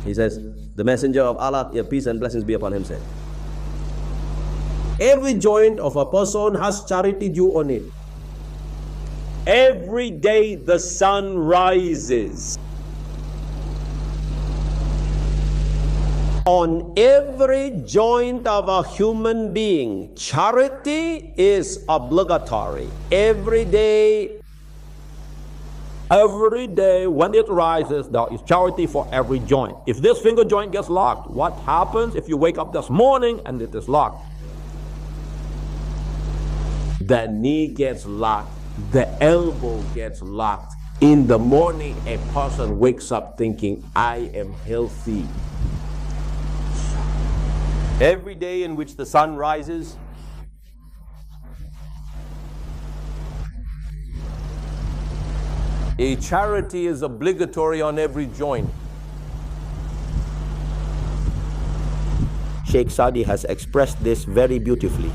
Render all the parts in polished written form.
He says, the messenger of Allah, peace and blessings be upon him, said, every joint of a person has charity due on it. Every day the sun rises. On every joint of a human being, charity is obligatory. Every day when it rises, there is charity for every joint. If this finger joint gets locked, what happens if you wake up this morning and it is locked? The knee gets locked, the elbow gets locked. In the morning, a person wakes up thinking, I am healthy. Every day in which the sun rises, a charity is obligatory on every joint. Sheikh Sadi has expressed this very beautifully.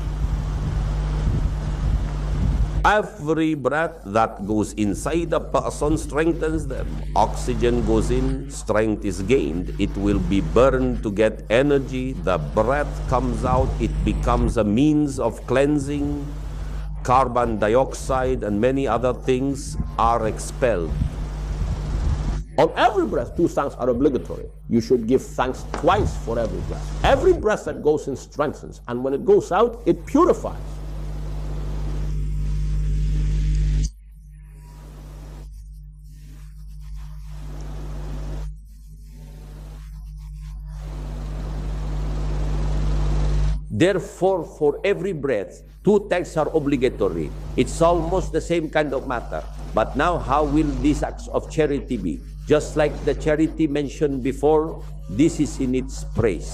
Every breath that goes inside a person strengthens them. Oxygen goes in, strength is gained. It will be burned to get energy. The breath comes out, it becomes a means of cleansing. Carbon dioxide and many other things are expelled. On every breath, 2 thanks are obligatory. You should give thanks twice for every breath. Every breath that goes in strengthens, and when it goes out, it purifies. Therefore, for every breath, 2 thanks are obligatory. It's almost the same kind of matter. But now, how will these acts of charity be? Just like the charity mentioned before, this is in its praise.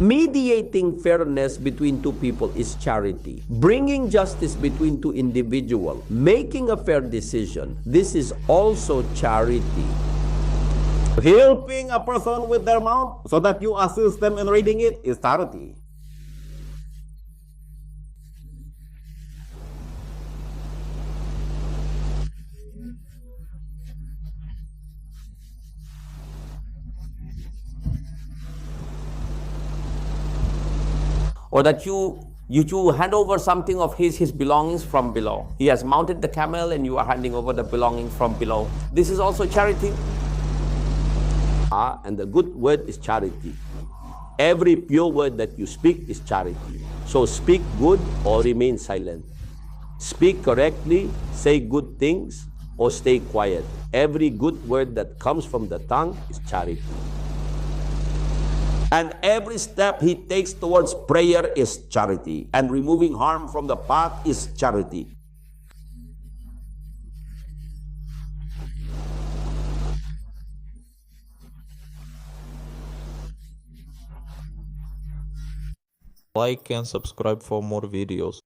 Mediating fairness between 2 people is charity. Bringing justice between 2 individuals, making a fair decision, this is also charity. Helping a person with their mouth so that you assist them in reading it is charity. Or that you hand over something of his belongings from below. He has mounted the camel and you are handing over the belongings from below. This is also charity. And the good word is charity. Every pure word that you speak is charity. So speak good or remain silent. Speak correctly, say good things, or stay quiet. Every good word that comes from the tongue is charity. And every step he takes towards prayer is charity. And removing harm from the path is charity. Like and subscribe for more videos.